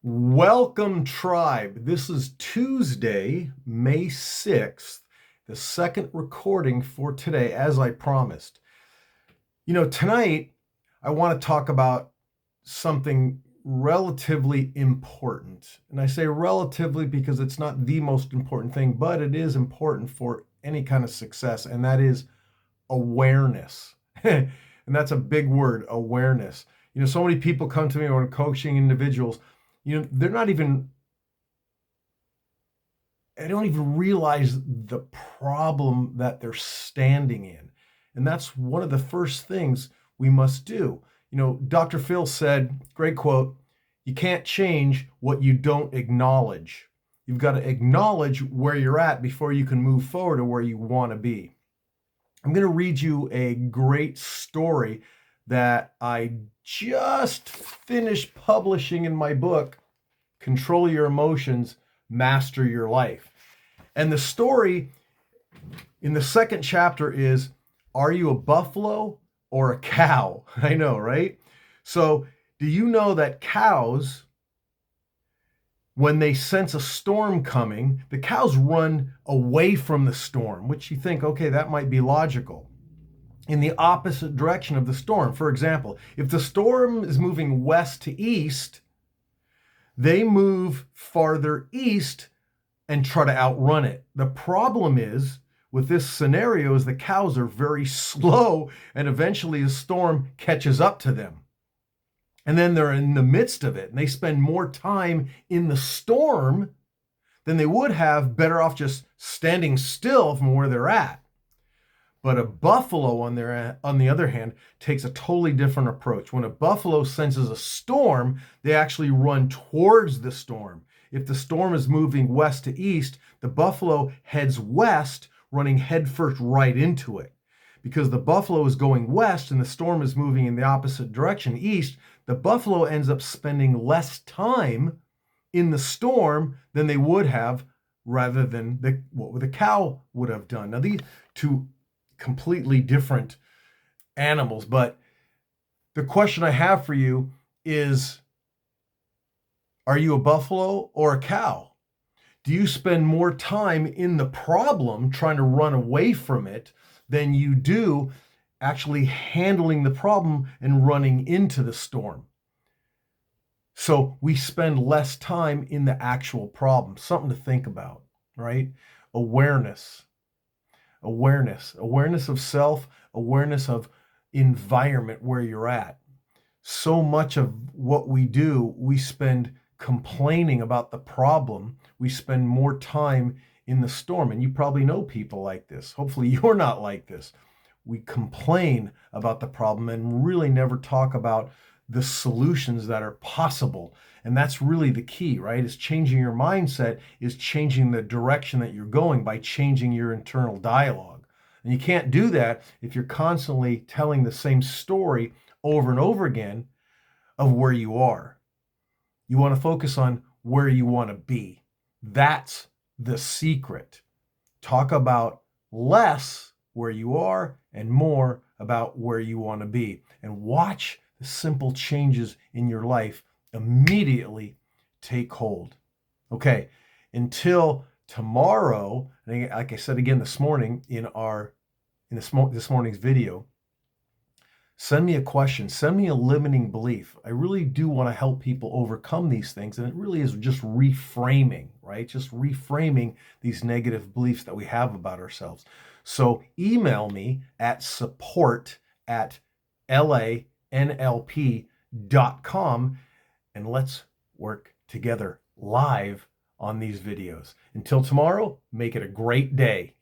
Welcome, tribe. This is Tuesday, May 6th, the second recording for today, as I promised. Tonight I want to talk about something relatively important. And I say relatively because it's not the most important thing, but it is important for any kind of success, and that is awareness. And that's a big word, awareness. So many people come to me when I'm coaching individuals. They're not even, I don't even realize the problem that they're standing in. And that's one of the first things we must do. Dr. Phil said, great quote, you can't change what you don't acknowledge. You've got to acknowledge where you're at before you can move forward to where you want to be. I'm going to read you a great story that I just finished publishing in my book, Control Your Emotions, Master Your Life. And the story in the second chapter is, are you a buffalo or a cow? I know, right? So do you know that cows, when they sense a storm coming, the cows run away from the storm, which you think, okay, that might be logical, in the opposite direction of the storm. For example, if the storm is moving west to east, they move farther east and try to outrun it. The problem is, with this scenario, is the cows are very slow, and eventually the storm catches up to them. And then they're in the midst of it, and they spend more time in the storm than they would have better off just standing still from where they're at. But a buffalo, on the other hand, takes a totally different approach. When a buffalo senses a storm, they actually run towards the storm. If the storm is moving west to east, the buffalo heads west, running headfirst right into it. Because the buffalo is going west and the storm is moving in the opposite direction, east, the buffalo ends up spending less time in the storm than they would have, rather than what the cow would have done. Now, these two completely different animals, but the question I have for you is, are you a buffalo or a cow? Do you spend more time in the problem trying to run away from it than you do actually handling the problem and running into the storm? So we spend less time in the actual problem. Something to think about, right? Awareness of self, awareness of environment where you're at. So much of what we do, we spend complaining about the problem. We spend more time in the storm. And you probably know people like this. Hopefully you're not like this. We complain about the problem and really never talk about the solutions that are possible. And that's really the key, right? Is changing your mindset, is changing the direction that you're going by changing your internal dialogue. And you can't do that if you're constantly telling the same story over and over again of where you are. You want to focus on where you want to be. That's the secret. Talk about less where you are and more about where you want to be. And watch the simple changes in your life immediately take hold. Okay, until tomorrow, like I said again this morning in this morning's video, send me a question, send me a limiting belief. I really do want to help people overcome these things, and it really is just reframing, right? Just reframing these negative beliefs that we have about ourselves. So email me at support@lanlp.com, and let's work together live on these videos. Until tomorrow, make it a great day.